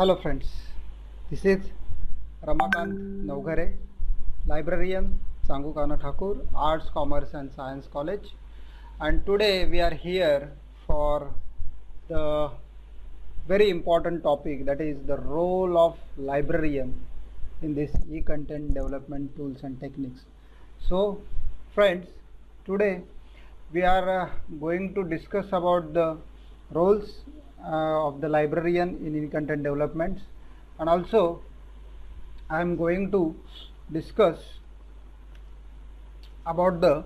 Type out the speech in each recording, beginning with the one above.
Hello friends, this is Ramakant Naugare, librarian Sangukana Thakur, Arts, Commerce and Science College, and today we are here for the very important topic, that is the role of librarian in this e-content development tools and techniques. So friends, today we are going to discuss about the roles of the librarian in e-content development, and also I am going to discuss about the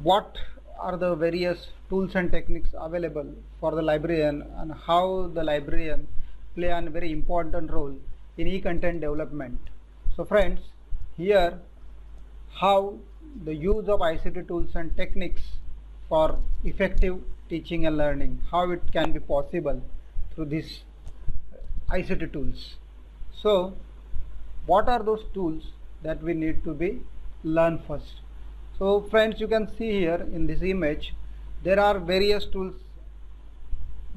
what are the various tools and techniques available for the librarian and how the librarian play a very important role in e-content development. So friends, here how the use of ICT tools and techniques for effective teaching and learning, how it can be possible through these ICT tools. So what are those tools that we need to be learn first? So friends, you can see here in this image there are various tools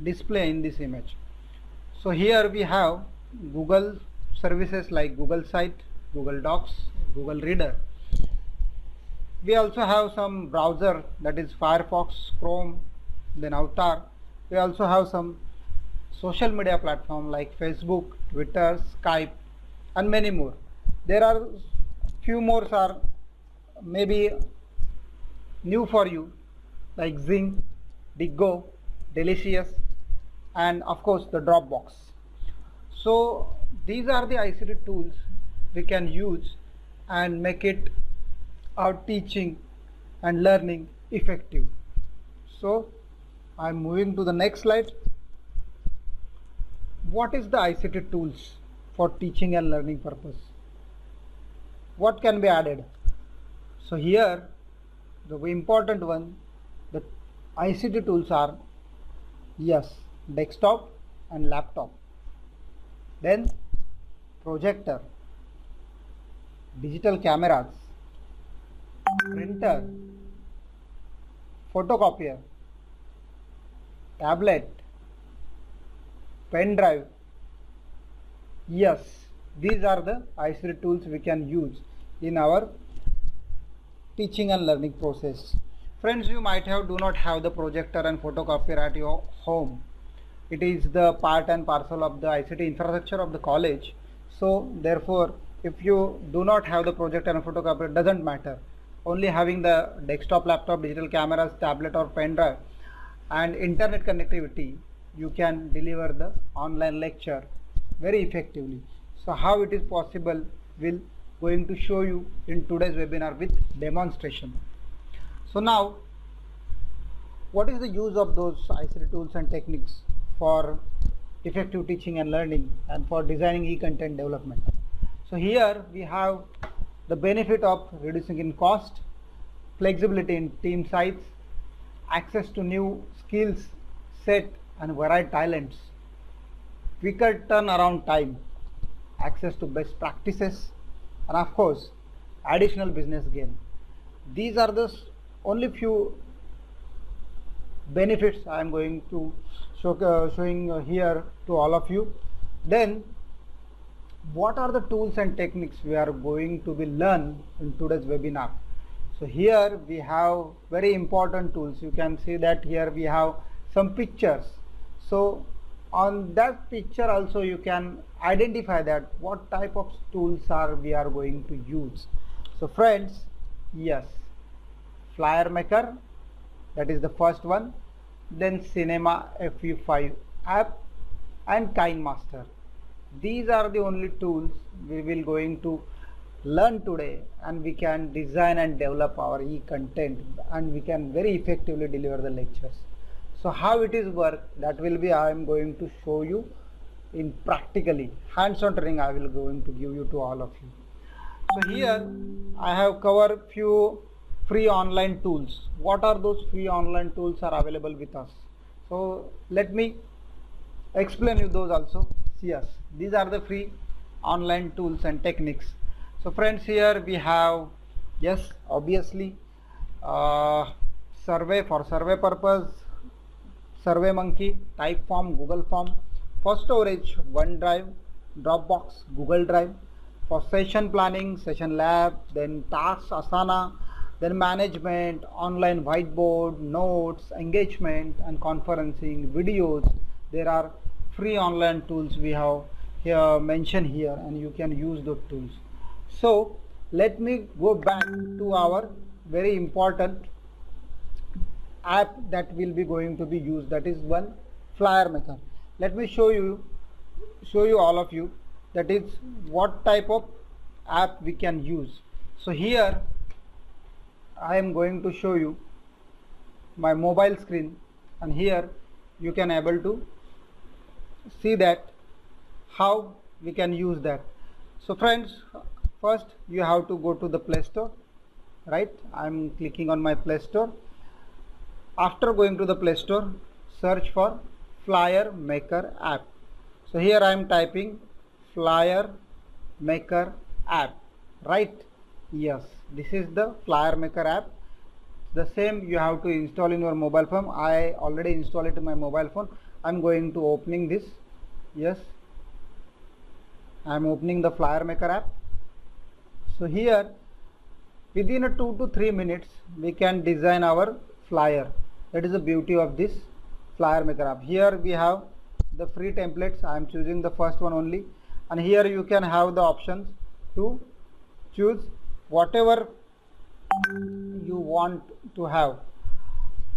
displayed in this image. So here we have Google services like Google Site, Google Docs, Google Reader. We also have some browser, that is Firefox, Chrome, then Avatar. We also have some social media platform like Facebook, Twitter, Skype and many more. There are few more are maybe new for you like Zing, Diggo, Delicious and of course the Dropbox. So these are the ICT tools we can use and make it our teaching and learning effective. So I am moving to the next slide. What is the ICT tools for teaching and learning purpose? What can be added? So here the important one, the ICT tools are desktop and laptop, then projector, digital cameras, printer, photocopier, tablet, pen drive. Yes, these are the ICT tools we can use in our teaching and learning process. Friends, you might do not have the projector and photocopier at your home. It is the part and parcel of the ICT infrastructure of the college. So therefore, if you do not have the projector and photocopier, it doesn't matter. Only having the desktop, laptop, digital cameras, tablet or pen drive and internet connectivity, you can deliver the online lecture very effectively. So how it is possible, we'll going to show you in today's webinar with demonstration. So now, what is the use of those ICT tools and techniques for effective teaching and learning and for designing e-content development? So here we have the benefit of reducing in cost, flexibility in team size, access to new skills set and varied talents, quicker turnaround time, access to best practices, and of course additional business gain. These are the only few benefits I am going to showing here to all of you. Then what are the tools and techniques we are going to be learn in today's webinar? So here we have very important tools. You can see that here we have some pictures. So on that picture also you can identify that what type of tools we are going to use. So friends, yes, Flyer Maker, that is the first one, then Cinema FU5 app and KineMaster. These are the only tools we will going to learn today, and we can design and develop our e-content and we can very effectively deliver the lectures. So how it is work, that will be I am going to show you in practically hands-on training. I will going to give you to all of you. So here I have covered few free online tools. What are those free online tools are available with us? So let me explain you those also. Yes, these are the free online tools and techniques. So friends, here we have, yes, obviously survey for survey purpose, SurveyMonkey, Typeform, Google Form, For storage, OneDrive, Dropbox, Google Drive. For session planning, Session Lab, then tasks, Asana, then management, online whiteboard, notes, engagement and conferencing, videos. There are free online tools we have here mentioned here, and you can use those tools. So let me go back to our very important app that will be going to be used, that is one flyer maker. Let me show you all of you that is what type of app we can use. So here I am going to show you my mobile screen, and here you can able to see that how we can use that. So friends, first you have to go to the Play Store, right? I'm clicking on my Play Store. After going to the Play Store, search for Flyer Maker app. So here I am typing Flyer Maker app, right? Yes, this is the Flyer Maker app. The same you have to install in your mobile phone. I already installed it in my mobile phone. I'm going to opening this. Yes, I'm opening the Flyer Maker app. So here within a 2 to 3 minutes we can design our flyer. That is the beauty of this Flyer Maker app. Here we have the free templates. I am choosing the first one only, and here you can have the options to choose whatever you want to have,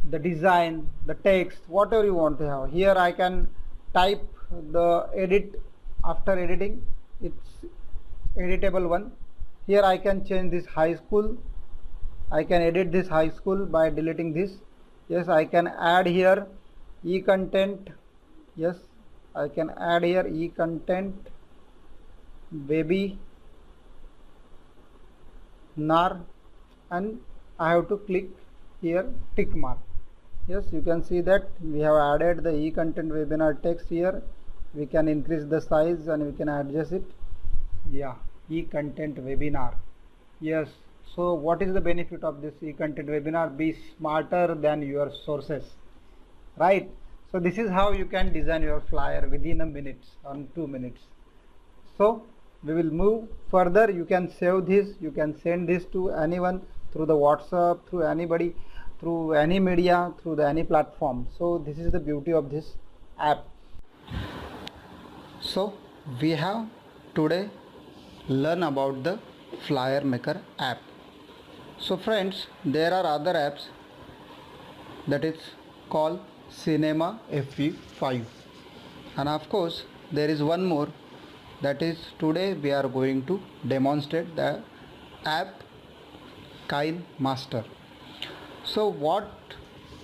the design, the text, whatever you want to have. Here I can type the edit. After editing, it's editable one. Here I can change this high school. I can edit this high school by deleting this. Yes, I can add here e-content. Yes, I can add here e-content baby nar, and I have to click here tick mark. Yes, you can see that we have added the e-content webinar text here. We can increase the size and we can adjust it. Yeah, e-content webinar. Yes, so what is the benefit of this e-content webinar? Be smarter than your sources, right? So this is how you can design your flyer within a minute or 2 minutes. So we will move further. You can save this, you can send this to anyone through the WhatsApp, through anybody, through any media, through any platform. So this is the beauty of this app. So we have today learn about the Flyer Maker app. So friends, there are other apps that is called Cinema FV5, and of course there is one more, that is today we are going to demonstrate the app KineMaster. So what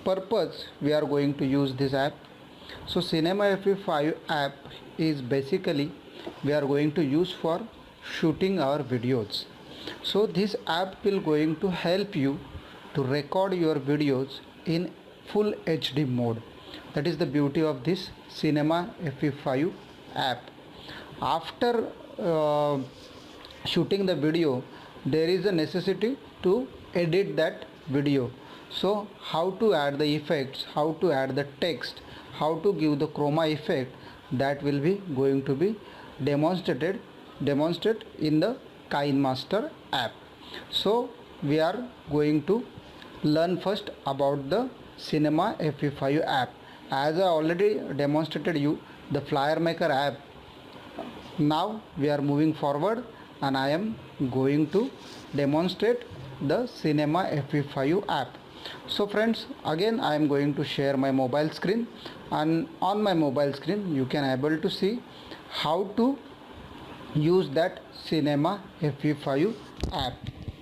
purpose we are going to use this app? So Cinema FV5 app is basically we are going to use for shooting our videos. So this app will going to help you to record your videos in full HD mode. That is the beauty of this Cinema FV5 app. After shooting the video, there is a necessity to edit that video. So how to add the effects, how to add the text, how to give the chroma effect, that will be going to be demonstrated in the KineMaster app. So we are going to learn first about the Cinema FV5 app. As I already demonstrated you the Flyer Maker app, now we are moving forward and I am going to demonstrate the Cinema FV5 app. So friends, again I am going to share my mobile screen, and on my mobile screen you can able to see how to use that Cinema FV5 app.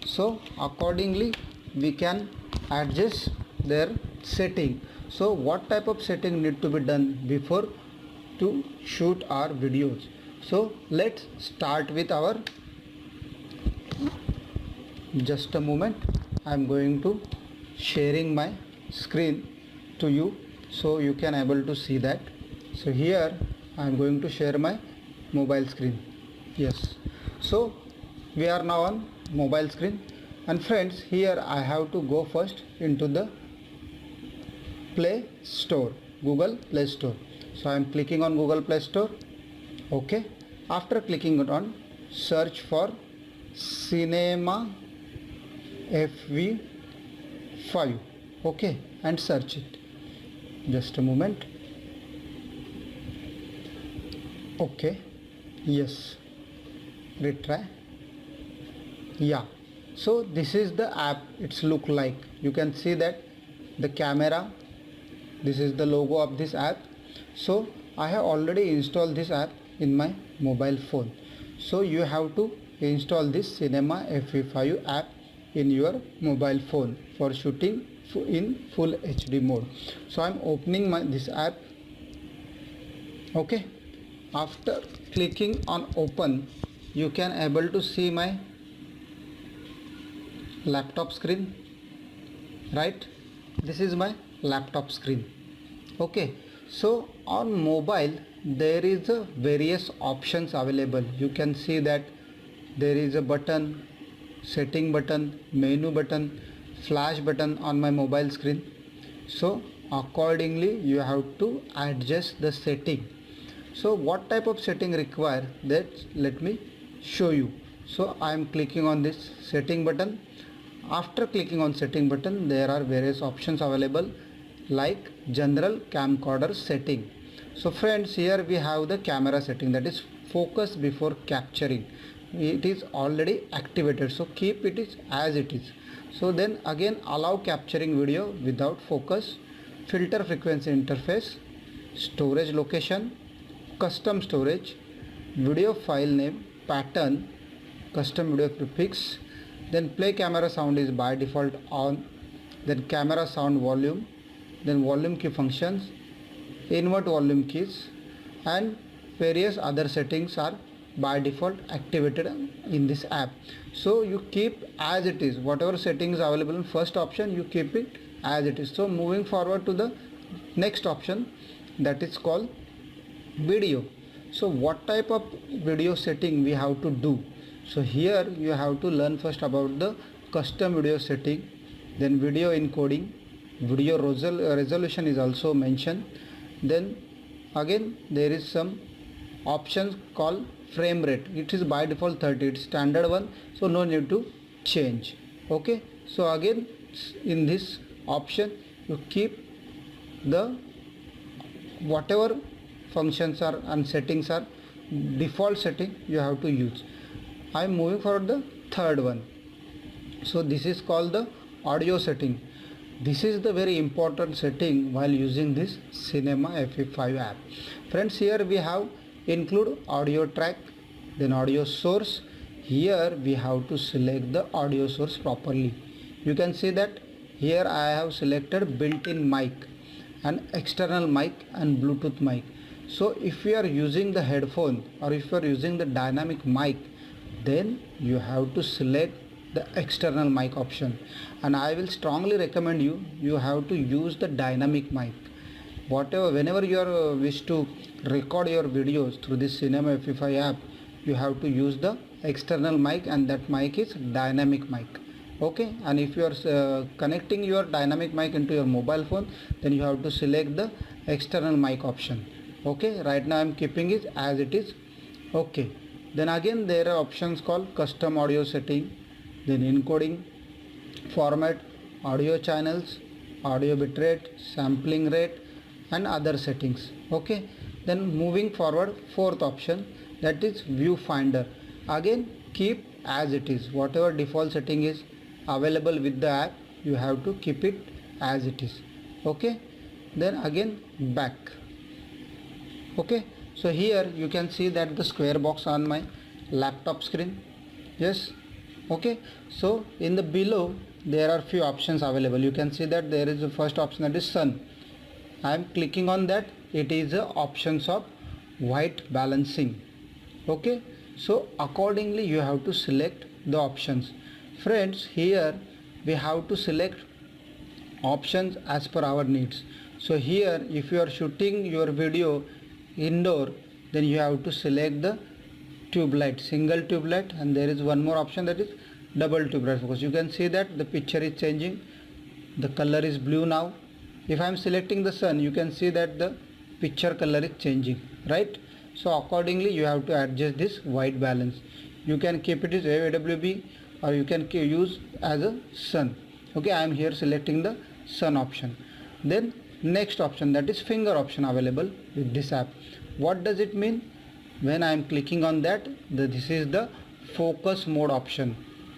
So accordingly we can adjust their setting. So what type of setting need to be done before to shoot our videos? So let's start with our, just a moment, I am going to sharing my screen to you so you can able to see that. So here I am going to share my mobile screen. Yes, so we are now on mobile screen, and friends, here I have to go first into the Play Store, Google Play Store. So I am clicking on Google Play Store. Okay, after clicking on search for Cinema FV5, okay, and search it. Just a moment. Okay, yes, retry. Yeah, so this is the app. It's look like, you can see that the camera, this is the logo of this app. So I have already installed this app in my mobile phone. So you have to install this Cinema FV5 app in your mobile phone for shooting in full HD mode. So I'm opening this app. Okay, after clicking on open, you can able to see my laptop screen, right? This is my laptop screen. Okay, so on mobile there is a various options available. You can see that there is a button, setting button, menu button, flash button on my mobile screen. So accordingly you have to adjust the setting. So what type of setting require, that let me show you. So I am clicking on this setting button. After clicking on setting button, there are various options available like general camcorder setting. So friends, here we have the camera setting, that is focus before capturing. It is already activated, so keep it as it is. So then again, allow capturing video without focus, filter frequency interface, storage location, custom storage, video file name, pattern, custom video prefix. Then play camera sound is by default on, then camera sound volume, then volume key functions, invert volume keys, and various other settings are by default activated in this app. So you keep as it is, whatever settings available in first option, you keep it as it is. So moving forward to the next option, that is called video. So what type of video setting we have to do? So here you have to learn first about the custom video setting, then video encoding, video resolution is also mentioned. Then again there is some options called frame rate. It is by default 30, it's standard one, so no need to change. Okay, so again in this option you keep the whatever functions are and settings are default setting you have to use. I am moving for the third one. So this is called the audio setting. This is the very important setting while using this Cinema FV5 app. Friends, here we have include audio track, then audio source. Here we have to select the audio source properly. You can see that here I have selected built-in mic and external mic and Bluetooth mic. So if you are using the headphone or if you are using the dynamic mic, then you have to select the external mic option, and I will strongly recommend you have to use the dynamic mic. Whenever you are wish to record your videos through this Cinema FV5 app, you have to use the external mic, and that mic is dynamic mic. Okay, and if you are connecting your dynamic mic into your mobile phone, then you have to select the external mic option. Okay, right now I am keeping it as it is. Okay, then again there are options called custom audio setting, then encoding, format, audio channels, audio bitrate, sampling rate, and other settings. Okay, then moving forward, fourth option, that is viewfinder. Again keep as it is, whatever default setting is available with the app, you have to keep it as it is. Okay, then again back. Okay, so here you can see that the square box on my laptop screen. Yes. Okay, so in the below there are few options available. You can see that there is the first option, that is sun. I am clicking on that. It is the options of white balancing. Okay, so accordingly you have to select the options. Friends, here we have to select options as per our needs. So here if you are shooting your video indoor, then you have to select the tube light, single tube light, and there is one more option, that is double tube light focus. You can see that the picture is changing, the color is blue now. If I am selecting the sun, you can see that the picture color is changing, right? So accordingly you have to adjust this white balance. You can keep it as AWB or you can use as a sun. Okay, I am here selecting the sun option. Then next option, that is finger option, available with this app. What does it mean? When I am clicking on that, this is the focus mode option.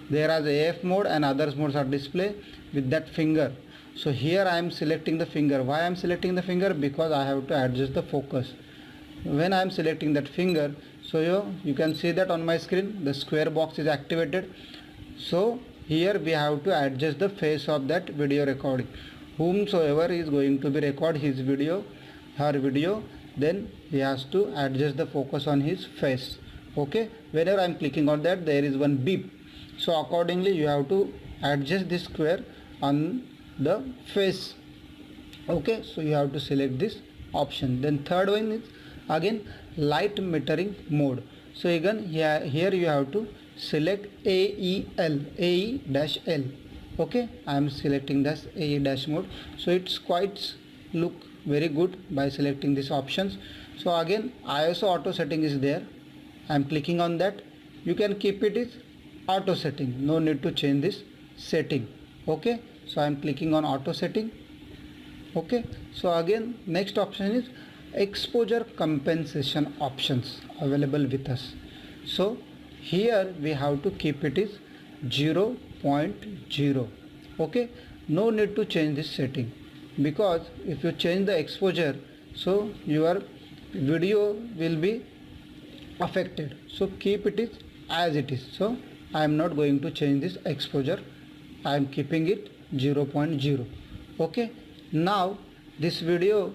There are the AF mode and others modes are displayed with that finger. So here I am selecting the finger. Why I am selecting the finger? Because I have to adjust the focus. When I am selecting that finger, so you can see that on my screen the square box is activated. So here we have to adjust the face of that video recording. Whomsoever is going to be record his video, her video, then he has to adjust the focus on his face. Okay, whenever I am clicking on that, there is one beep. So accordingly you have to adjust this square on the face. Okay, so you have to select this option. Then third one is again light metering mode. So again here you have to select AE-L. Okay, I am selecting this AE- mode. So it's quite look very good by selecting these options. So again ISO auto setting is there. I am clicking on that. You can keep it as auto setting, no need to change this setting. Okay, so I am clicking on auto setting. Okay, so again next option is exposure compensation options available with us. So here we have to keep it is 0.0. okay, no need to change this setting, because if you change the exposure, so your video will be affected. So keep it is as it is. So I am not going to change this exposure. I am keeping it 0.0. okay, now this video,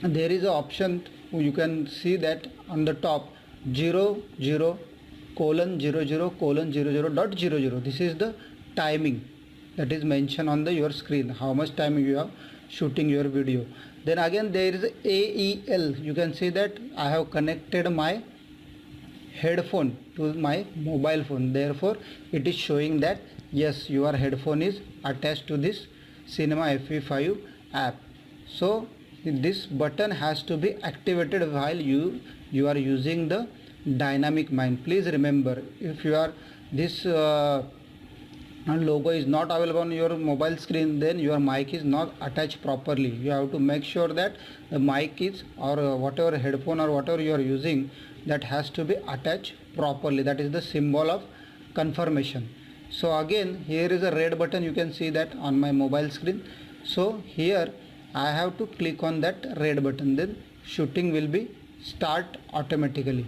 there is an option, you can see that on the top 00:00:00.00. This is the timing that is mentioned on your screen, how much time you are shooting your video. Then again there is AEL. You can see that I have connected my headphone to my mobile phone, therefore it is showing that yes, your headphone is attached to this Cinema FE5 app. So this button has to be activated while you are using the dynamic mic. Please remember, if you are this logo is not available on your mobile screen, then your mic is not attached properly. You have to make sure that the mic is, or whatever headphone or whatever you are using, that has to be attached properly. That is the symbol of confirmation. So again here is a red button, you can see that on my mobile screen. So here I have to click on that red button, then shooting will be start automatically.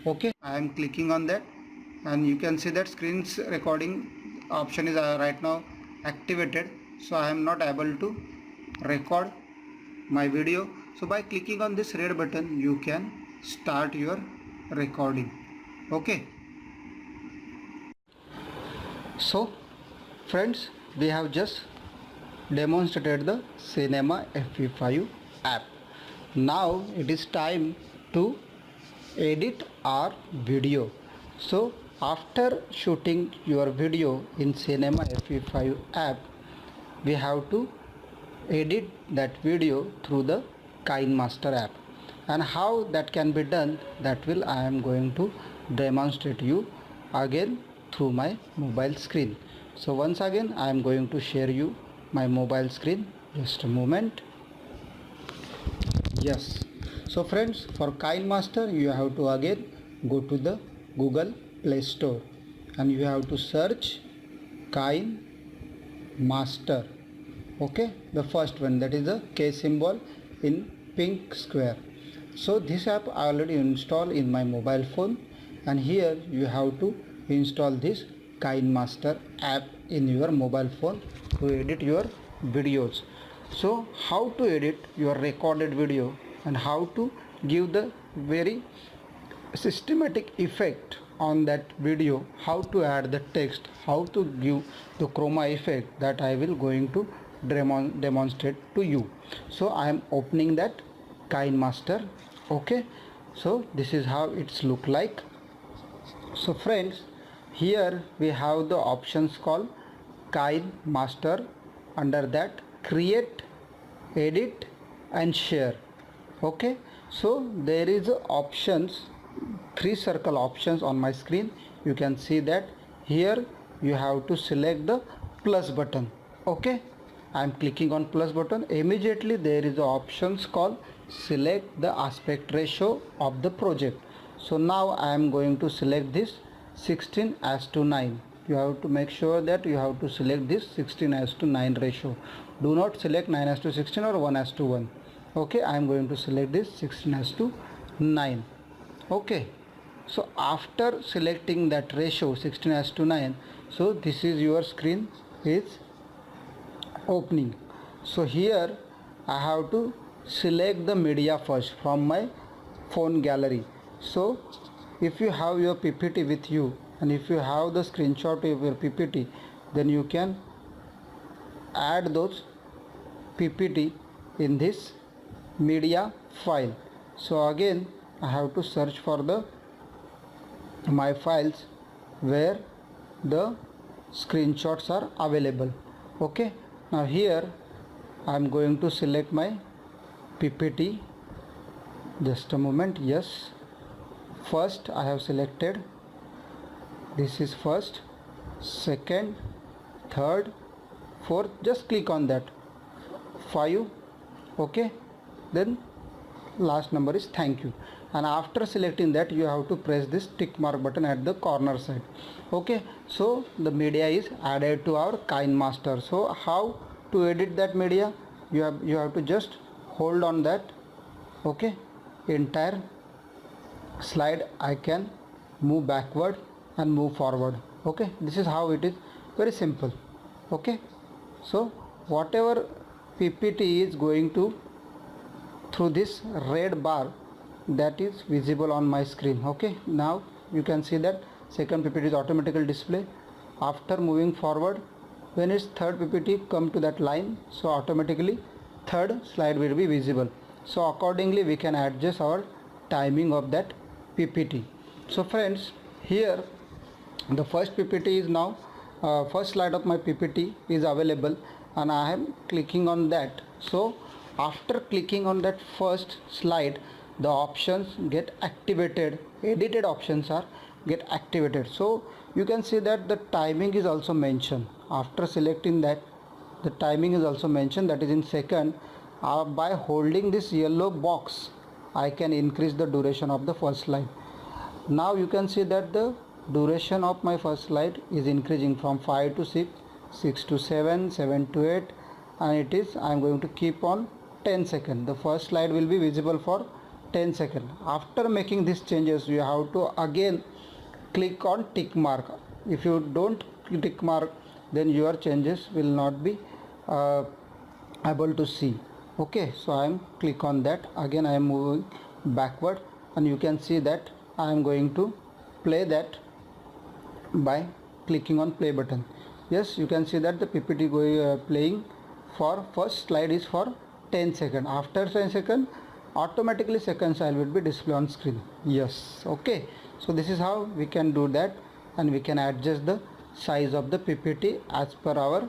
Okay, I am clicking on that and you can see that screen's recording option is right now activated. So I am not able to record my video. So by clicking on this red button, you can start your recording. Okay, so friends, we have just demonstrated the Cinema FE5 app. Now it is time to edit our video. So after shooting your video in Cinema FE5 app, we have to edit that video through the KineMaster app, and how that can be done, that will I am going to demonstrate you again through my mobile screen. So once again I am going to share you my mobile screen. Just a moment. Yes, so friends, for KineMaster you have to again go to the Google Play Store and you have to search KineMaster. Okay, the first one, that is the K symbol in pink square. So this app I already installed in my mobile phone, and here you have to install this KineMaster app in your mobile phone to edit your videos. So how to edit your recorded video and how to give the very systematic effect on that video, how to add the text, how to give the chroma effect, that I will going to demonstrate to you. So I am opening that KineMaster. Okay, so this is how it's look like. So friends, here we have the options called KineMaster. Under that, create, edit and share. Okay, so there is options, three circle options on my screen. You can see that here you have to select the plus button. Okay, I am clicking on plus button. Immediately there is the options called select the aspect ratio of the project. So now I am going to select this 16:9. You have to make sure that you have to select this 16:9 ratio. Do not select 9:16 or 1:1. Okay, I am going to select this 16:9. Okay, so after selecting that ratio 16:9, so this is your screen is opening. So here I have to select the media first from my phone gallery. So if you have your PPT with you and if you have the screenshot of your PPT, then you can add those PPT in this media file. So again I have to search for the my files where the screenshots are available. Okay, now here I am going to select my PPT. Just a moment. Yes, first I have selected, this is first, second, third, fourth. Just click on that 5. Okay, then last number is thank you, and after selecting that you have to press this tick mark button at the corner side. Okay, so the media is added to our KineMaster. So how to edit that media? You have to just hold on that. Okay, entire slide I can move backward and move forward. Okay, this is how it is, very simple. Okay, so whatever PPT is going to through this red bar, that is visible on my screen. Okay, now you can see that second PPT is automatically display. After moving forward, when its third PPT come to that line, so automatically third slide will be visible. So accordingly we can adjust our timing of that PPT. So friends, here the first PPT is now first slide of my PPT is available and I am clicking on that. So after clicking on that first slide, the options get activated, edited options are get activated. So you can see that the timing is also mentioned. After selecting that, the timing is also mentioned, that is in second. By holding this yellow box, I can increase the duration of the first slide. Now you can see that the duration of my first slide is increasing from 5 to 6, 6 to 7, 7 to 8, and it is, I am going to keep on 10 seconds. The first slide will be visible for 10 seconds. After making these changes, you have to again click on tick mark. If you don't tick mark, then your changes will not be able to see. Okay, so I am click on that. Again I am moving backward and you can see that I am going to play that by clicking on play button. Yes, you can see that the PPT going playing for first slide is for 10 seconds. After 10 seconds, automatically second slide will be displayed on screen. Yes, okay, so this is how we can do that, and we can adjust the size of the PPT as per our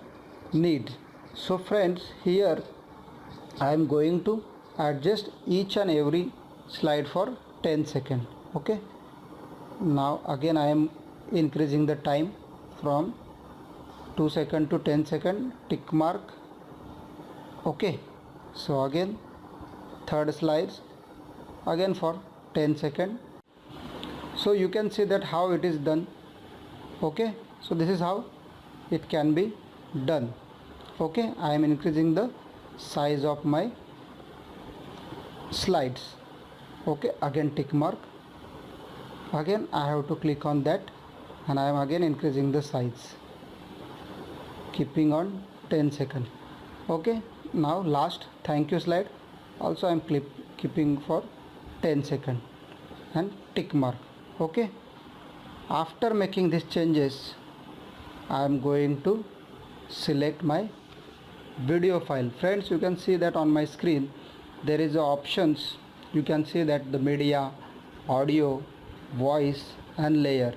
need. So friends, here I am going to adjust each and every slide for 10 seconds. Okay, now again I am increasing the time from 2 seconds to 10 seconds, tick mark. Okay, so again third slides again for 10 seconds. So you can see that how it is done. Okay, so this is how it can be done. Okay, I am increasing the size of my slides. Okay, again tick mark. Again I have to click on that and I am again increasing the size, keeping on 10 seconds. Okay, now last thank you slide also I am keeping for 10 seconds and tick mark. Okay, after making these changes, I am going to select my video file. Friends, you can see that on my screen there is options. You can see that the media, audio, voice and layer.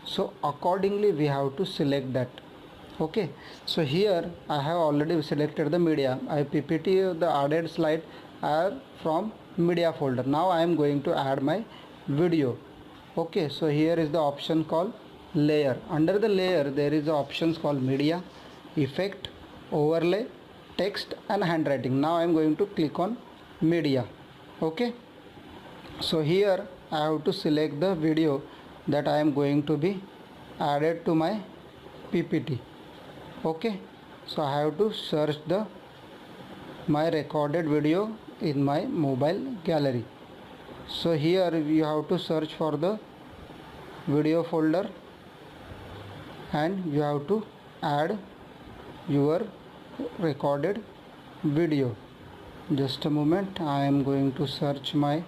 So accordingly we have to select that. Okay, so here I have already selected the media. I PPT the added slide are from media folder. Now I am going to add my video. Okay, so here is the option called layer. Under the layer there is the options called media, effect, overlay, text and handwriting. Now I am going to click on media. Okay, so here I have to select the video that I am going to be added to my PPT. Okay, so I have to search the my recorded video in my mobile gallery. So here you have to search for the video folder and you have to add your recorded video. Just a moment, I am going to search my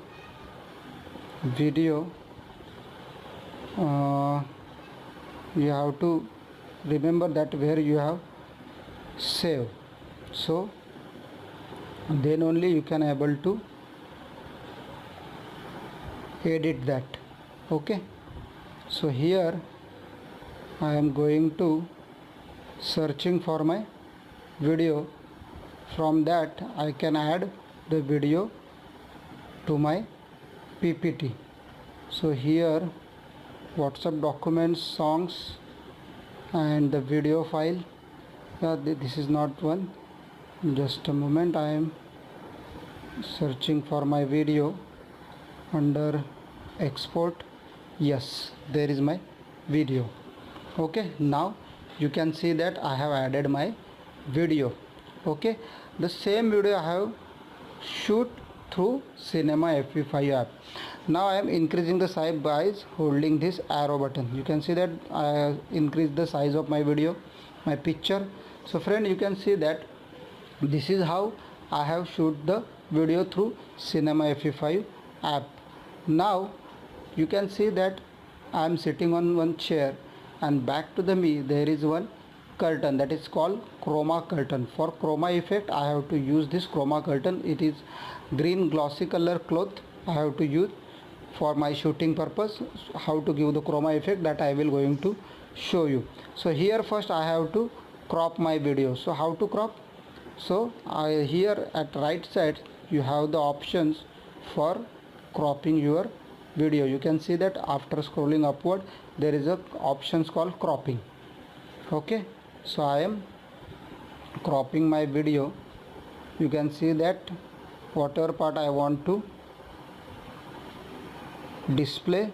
video. You have to remember that where you have saved, so then only you can able to edit that. Okay, so here I am going to searching for my video. From that I can add the video to my PPT. So here WhatsApp documents, songs and the video file. This is not one. Just a moment, I am searching for my video under export. Yes, there is my video. Okay, now you can see that I have added my video. Okay, the same video I have shoot through Cinema FV5 app. Now I am increasing the size by holding this arrow button. You can see that I increase the size of my video, my picture. So friend, you can see that this is how I have shoot the video through Cinema FV5 app. Now you can see that I am sitting on one chair and back to the me there is one curtain that is called chroma curtain. For chroma effect I have to use this chroma curtain. It is green glossy color cloth I have to use for my shooting purpose. How to give the chroma effect, that I will going to show you. So here first I have to crop my video. So how to crop? So here at right side you have the options for cropping your video. You can see that after scrolling upward there is a options called cropping. Okay, so I am cropping my video. You can see that whatever part I want to display,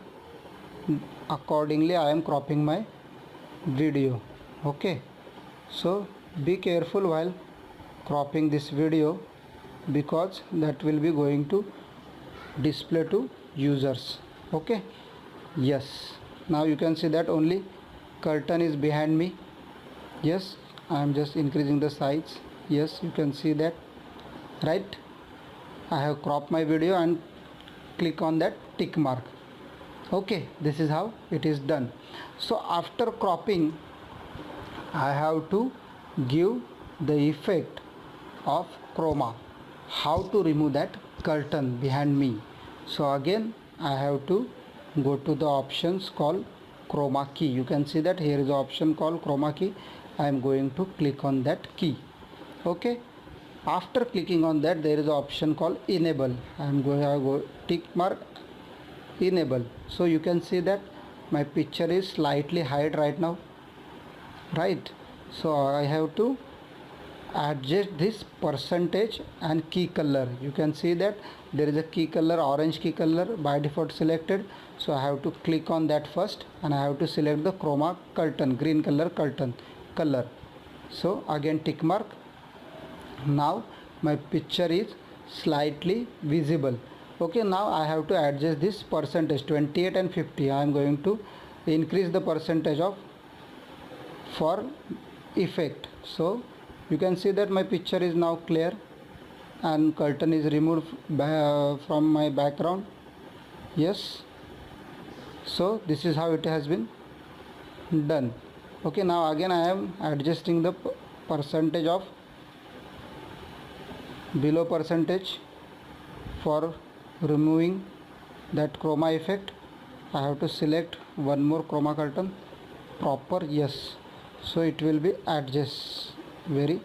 accordingly I am cropping my video. Okay, so be careful while cropping this video because that will be going to display to users. Okay, yes, now you can see that only curtain is behind me. Yes, I am just increasing the size. Yes, you can see that, right? I have cropped my video and click on that tick mark. Okay, this is how it is done. So after cropping I have to give the effect of chroma. How to remove that curtain behind me? So again I have to go to the options called chroma key. You can see that here is the option called chroma key. I am going to click on that key. Okay, after clicking on that there is an option called enable. I am going to go tick mark enable. So you can see that my picture is slightly hide right now, right? So I have to adjust this percentage and key color. You can see that there is a key color, orange key color by default selected. So I have to click on that first and I have to select the chroma curtain, green color curtain color. So again tick mark. Now my picture is slightly visible. Okay, now I have to adjust this percentage 28 and 50. I am going to increase the percentage of for effect. So you can see that my picture is now clear and curtain is removed from my background. Yes, so this is how it has been done. Okay, now again I am adjusting the percentage of below percentage for removing that chroma effect. I have to select one more chroma curtain proper. Yes, so it will be adjust very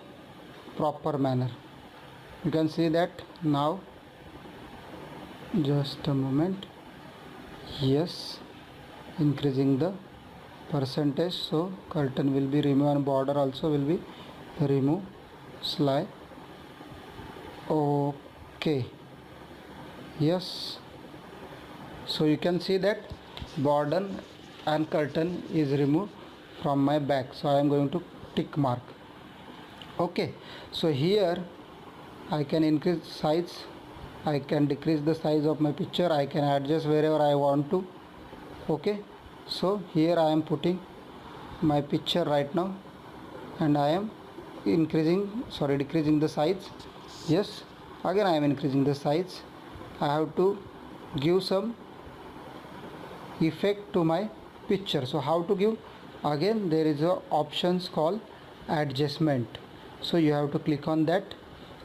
proper manner. You can see that now just a moment. Yes, increasing the percentage, so curtain will be removed and border also will be removed. Slide. Okay. Yes, so you can see that border and curtain is removed from my back, so I am going to tick mark. Okay, so here I can increase size, I can decrease the size of my picture, I can adjust wherever I want to. Okay, so here I am putting my picture right now and I am decreasing the size. Yes, again I am increasing the size. I have to give some effect to my picture. So how to give? Again there is a options called adjustment, so you have to click on that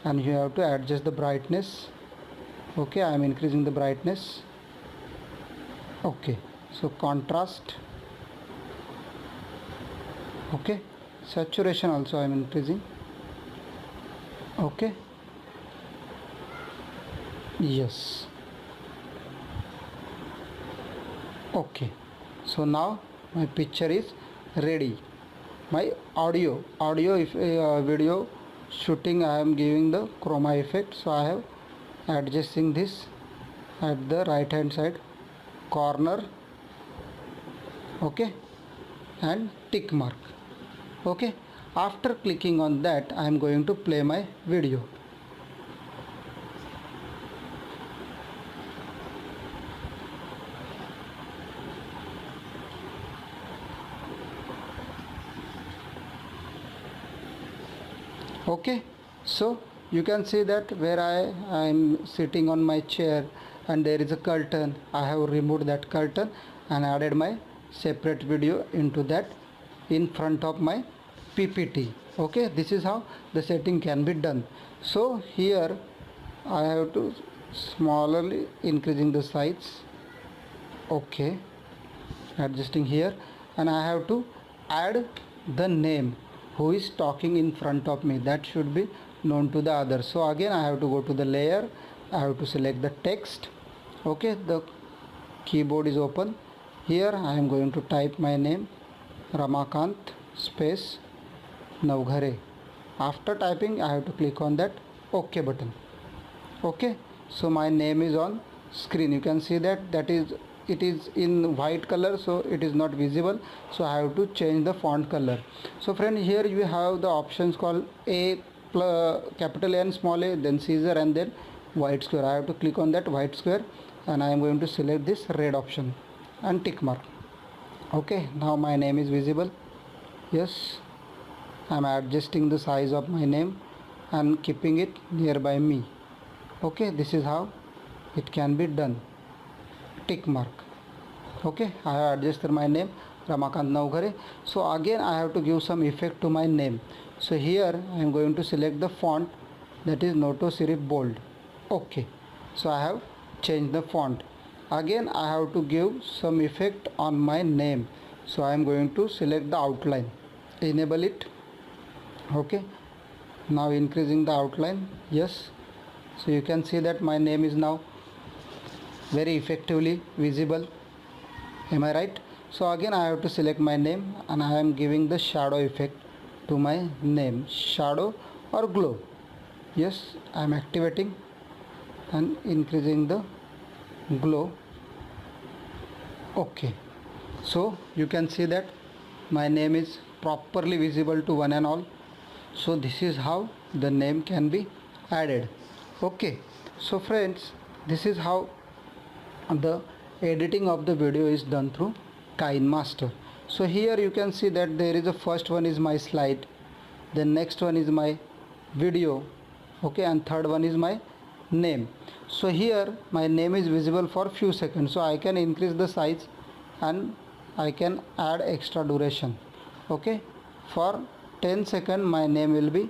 and you have to adjust the brightness. Okay, I am increasing the brightness. Okay, so contrast. Okay, saturation also I am increasing. Okay, yes. Okay, so now my picture is ready. My audio if video shooting, I am giving the chroma effect, so I have adjusting this at the right hand side corner. Okay, and tick mark. Okay, after clicking on that I am going to play my video. Okay, so you can see that where I am sitting on my chair and there is a curtain, I have removed that curtain and added my separate video into that in front of my PPT. Okay, this is how the setting can be done. So here I have to smallerly increasing the size. Okay, adjusting here, and I have to add the name who is talking in front of me, that should be known to the others. So again I have to go to the layer, I have to select the text. Okay, the keyboard is open. Here I am going to type my name, Ramakant space Navghare. After typing I have to click on that OK button. Okay, so my name is on screen. You can see that it is in white color, so it is not visible, so I have to change the font color. So friend, here you have the options called capital N small a, then Caesar, and then white square. I have to click on that white square and I am going to select this red option and tick mark. Okay, now my name is visible. Yes, I am adjusting the size of my name and keeping it nearby me. Okay, this is how it can be done. Tick mark. Okay, I have adjusted my name, Ramakant Navghare. So again I have to give some effect to my name. So here I am going to select the font, that is Noto Serif Bold. Okay, so I have changed the font. Again I have to give some effect on my name, so I am going to select the outline, enable it. Okay, now increasing the outline. Yes, so you can see that my name is now very effectively visible. Am I right? So again I have to select my name and I am giving the shadow effect to my name, shadow or glow. Yes, I am activating and increasing the glow. Okay, so you can see that my name is properly visible to one and all. So this is how the name can be added. Okay, so friends, this is how the editing of the video is done through KineMaster. So here you can see that there is a first one is my slide, the next one is my video, okay, and third one is my name. So here my name is visible for few seconds, so I can increase the size and I can add extra duration. Okay, for 10 seconds my name will be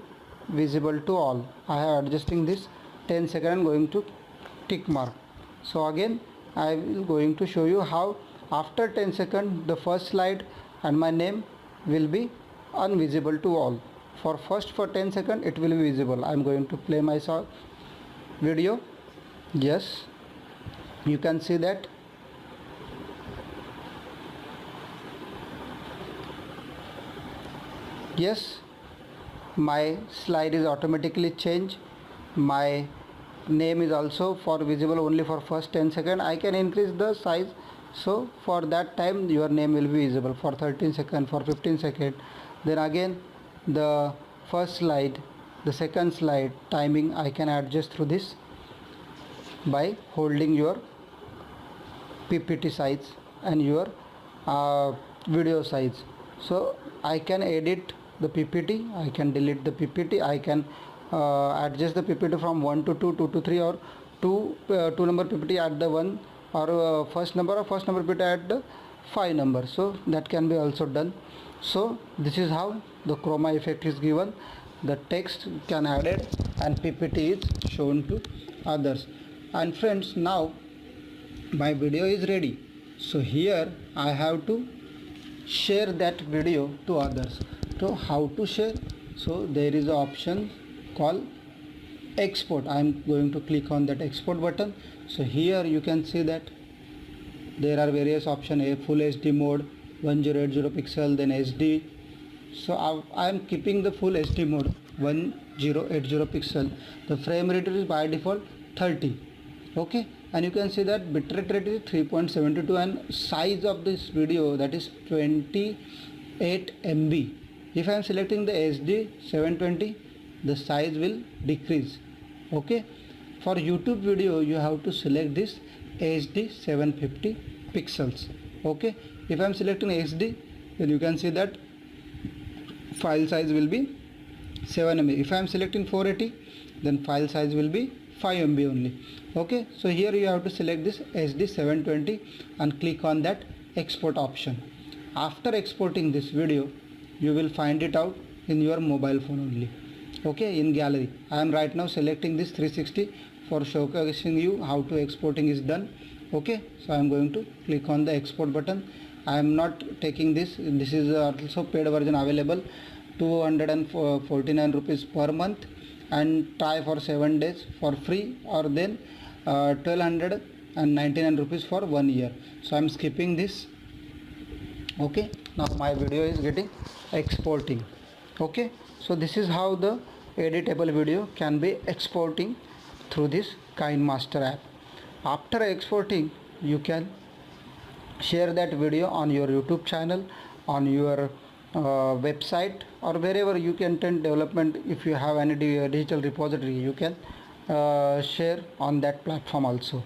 visible to all. I have adjusting this 10 seconds going to tick mark. So again I will going to show you how after 10 seconds the first slide and my name will be invisible to all. For 10 seconds it will be visible. I am going to play my video. Yes, You can see that yes, my slide is automatically changed. My name is also for visible only for first 10 seconds. I can increase the size, so for that time your name will be visible for 13 seconds, for 15 seconds. Then again the first slide, the second slide timing I can adjust through this by holding your PPT size and your video size. So I can edit the PPT, I can delete the PPT, I can adjust the PPT from 1 to 2, 2 to 3, or 2 number PPT at the 1, or first number PPT at the 5 number. So that can be also done. So this is how the chroma effect is given. The text can added and PPT is shown to others. And friends, now my video is ready. So here I have to share that video to others. So how to share? So there is an option called export. I am going to click on that export button. So here you can see that there are various options: a full HD mode, 1080 pixel, then HD. So I am keeping the full HD mode, 1080 pixel. The frame rate is by default 30. Okay, and you can see that bitrate rate is 3.72 and size of this video, that is 28 MB. If I am selecting the HD 720, the size will decrease. Okay, for YouTube video you have to select this HD 750 pixels. Okay, if I am selecting HD, then you can see that file size will be 7 MB. If I am selecting 480, then file size will be 5 MB only. Okay, so here you have to select this HD 720 and click on that export option. After exporting this video, you will find it out in your mobile phone only. Okay, in gallery. I am right now selecting this 360 for showcasing you how to exporting is done. Okay, so I am going to click on the export button. I am not taking this. This is also paid version available, 249 rupees per month, and try for 7 days for free, or then 1299 rupees for 1 year. So I am skipping this. Okay, now my video is getting exporting. Okay, so this is how the editable video can be exporting through this KineMaster app. After exporting, you can share that video on your YouTube channel, on your website, or wherever you content development. If you have any digital repository, you can share on that platform also.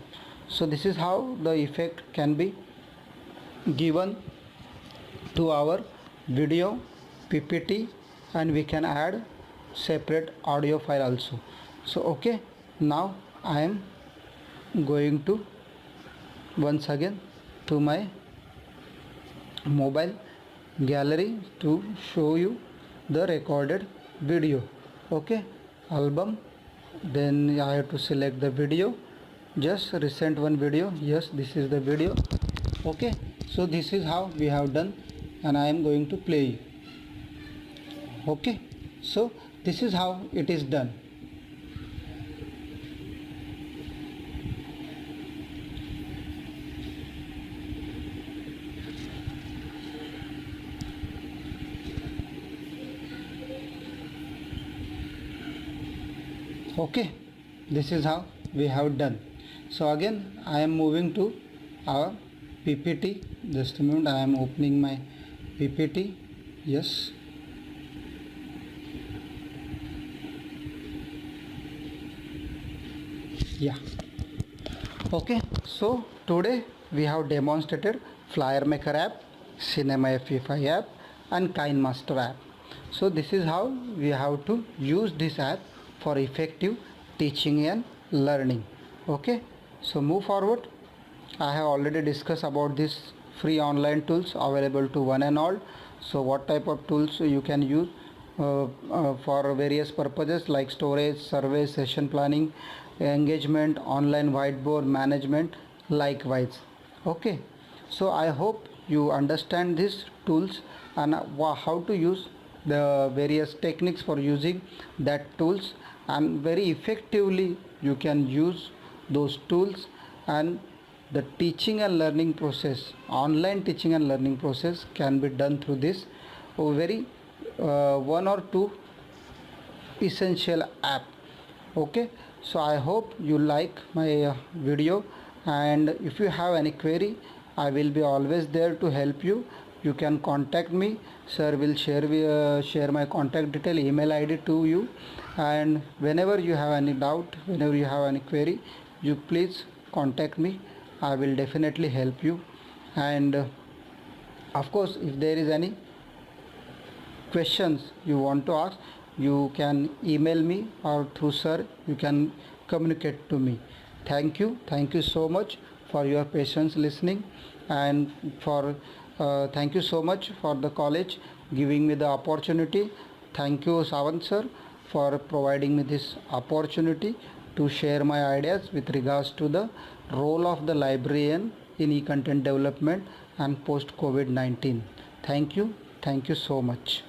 So this is how the effect can be given to our video PPT, and we can add separate audio file also. So okay, now I am going to once again to my mobile gallery to show you the recorded video. Okay, album, then I have to select the video, just recent one video. Yes, this is the video. Okay, so this is how we have done, and I am going to play. Okay, so this is how it is done. Okay, this is how we have done. So again I am moving to our PPT. Just a moment, I am opening my PPT. Yes, yeah. Okay, so today we have demonstrated FlyerMaker app, Cinema FE5 app, and KineMaster app. So this is how we have to use this app for effective teaching and learning. Okay, so move forward. I have already discussed about this free online tools available to one and all. So what type of tools you can use for various purposes like storage, survey, session planning, engagement, online whiteboard management, likewise. Okay, so I hope you understand these tools and how to use the various techniques for using that tools, and very effectively you can use those tools and the teaching and learning process, online teaching and learning process can be done through this very one or two essential app. Okay, so I hope you like my video, and if you have any query, I will be always there to help you. You can contact me. Sir will share my contact detail, email ID to you, and whenever you have any doubt, whenever you have any query, you please contact me. I will definitely help you. And of course, if there is any questions you want to ask, you can email me, or through sir you can communicate to me. Thank you so much for your patience listening, and for thank you so much for the college giving me the opportunity. Thank you, Savant sir, for providing me this opportunity to share my ideas with regards to the role of the librarian in e-content development and post COVID-19. Thank you so much.